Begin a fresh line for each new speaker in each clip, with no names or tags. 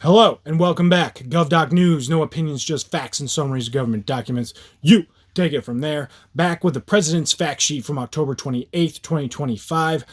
Hello and welcome back. GovDoc News, no opinions, just facts and summaries of government documents. You take it from there. Back with the President's fact sheet from October 28th, 2025.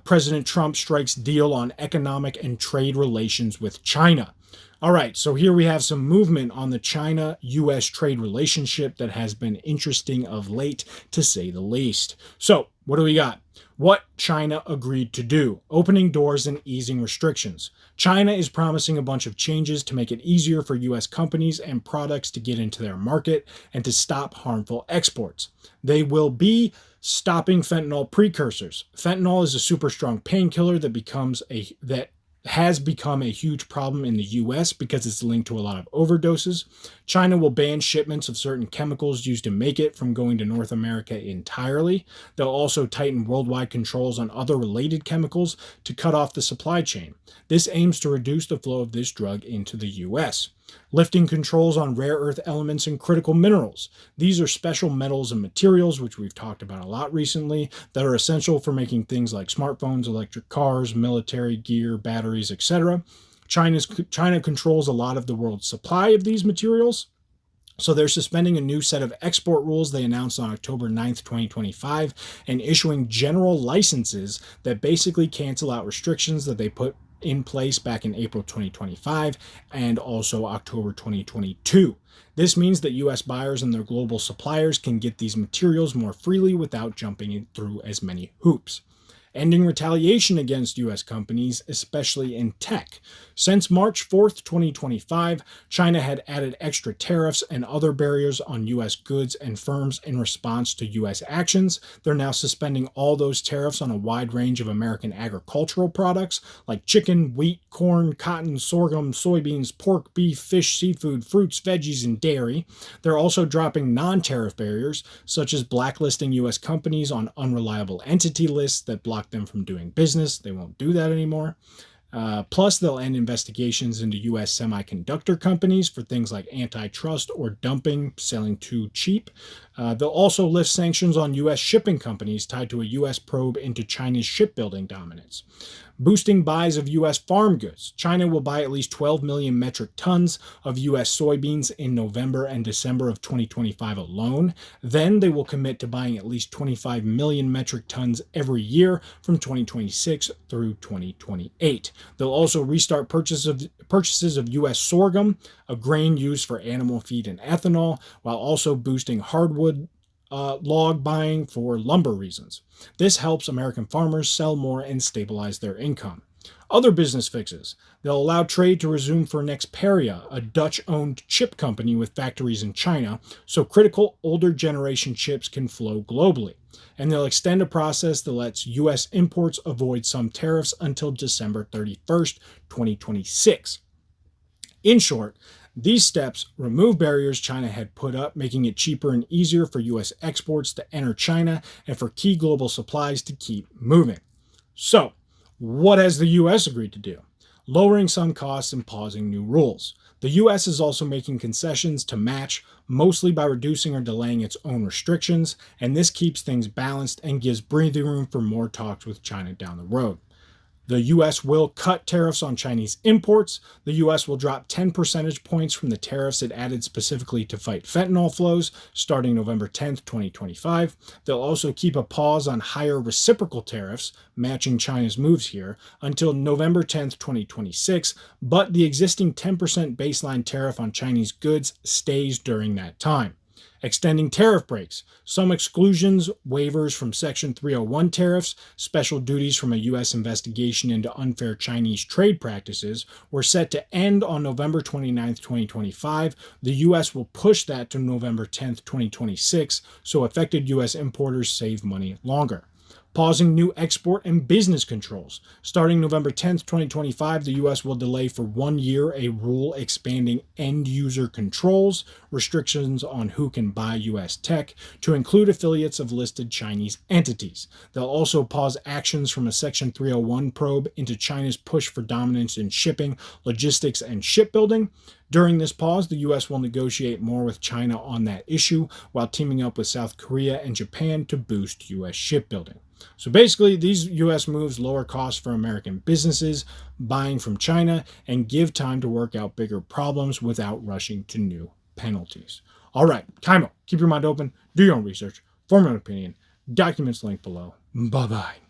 President Trump strikes deal on economic and trade relations with China. All right, so here we have some movement on the China-U.S. trade relationship that has been interesting of late, to say the least. So, what do we got? What China agreed to do: opening doors and easing restrictions. China is promising a bunch of changes to make it easier for U.S. companies and products to get into their market and to stop harmful exports. They will be stopping fentanyl precursors. Fentanyl is a super strong painkiller that has become a huge problem in the US because it's linked to a lot of overdoses. China will ban shipments of certain chemicals used to make it from going to North America entirely. They'll also tighten worldwide controls on other related chemicals to cut off the supply chain. This aims to reduce the flow of this drug into the US. Lifting controls on rare earth elements and critical minerals. These are special metals and materials, which we've talked about a lot recently, that are essential for making things like smartphones, electric cars, military gear, batteries, etc. China controls a lot of the world's supply of these materials. So they're suspending a new set of export rules they announced on October 9th, 2025, and issuing general licenses that basically cancel out restrictions that they put in place back in April 2025 and also October 2022. This means that U.S. buyers and their global suppliers can get these materials more freely without jumping through as many hoops. Ending retaliation against U.S. companies, especially in tech. Since March 4th, 2025, China had added extra tariffs and other barriers on U.S. goods and firms in response to U.S. actions. They're now suspending all those tariffs on a wide range of American agricultural products like chicken, wheat, corn, cotton, sorghum, soybeans, pork, beef, fish, seafood, fruits, veggies, and dairy. They're also dropping non-tariff barriers, such as blacklisting U.S. companies on unreliable entity lists that block them from doing business. They won't do that anymore. Plus, they'll end investigations into U.S. semiconductor companies for things like antitrust or dumping, selling too cheap. They'll also lift sanctions on U.S. shipping companies tied to a U.S. probe into China's shipbuilding dominance. Boosting buys of U.S. farm goods. China will buy at least 12 million metric tons of U.S. soybeans in November and December of 2025 alone. Then they will commit to buying at least 25 million metric tons every year from 2026 through 2028. They'll also restart purchases of U.S. sorghum, a grain used for animal feed and ethanol, while also boosting hardwood log buying for lumber reasons. This helps American farmers sell more and stabilize their income. Other business fixes. They'll allow trade to resume for Nexperia, a Dutch-owned chip company with factories in China, so critical older generation chips can flow globally. And they'll extend a process that lets U.S. imports avoid some tariffs until December 31st, 2026. In short, these steps remove barriers China had put up, making it cheaper and easier for U.S. exports to enter China and for key global supplies to keep moving. So, what has the U.S. agreed to do? Lowering some costs and pausing new rules. The U.S. is also making concessions to match, mostly by reducing or delaying its own restrictions, and this keeps things balanced and gives breathing room for more talks with China down the road. The U.S. will cut tariffs on Chinese imports. The U.S. will drop 10 percentage points from the tariffs it added specifically to fight fentanyl flows starting November 10th, 2025. They'll also keep a pause on higher reciprocal tariffs, matching China's moves here, until November 10th, 2026, but the existing 10% baseline tariff on Chinese goods stays during that time. Extending tariff breaks. Some exclusions, waivers from Section 301 tariffs, special duties from a U.S. investigation into unfair Chinese trade practices were set to end on November 29, 2025. The U.S. will push that to November 10, 2026, so affected U.S. importers save money longer. Pausing new export and business controls. Starting November 10th, 2025, the U.S. will delay for 1 year a rule expanding end-user controls, restrictions on who can buy U.S. tech, to include affiliates of listed Chinese entities. They'll also pause actions from a Section 301 probe into China's push for dominance in shipping, logistics, and shipbuilding. During this pause, the U.S. will negotiate more with China on that issue, while teaming up with South Korea and Japan to boost U.S. shipbuilding. So basically, these U.S. moves lower costs for American businesses buying from China and give time to work out bigger problems without rushing to new penalties. All right, Kaimo, keep your mind open, do your own research, form your own opinion. Documents linked below. Bye-bye.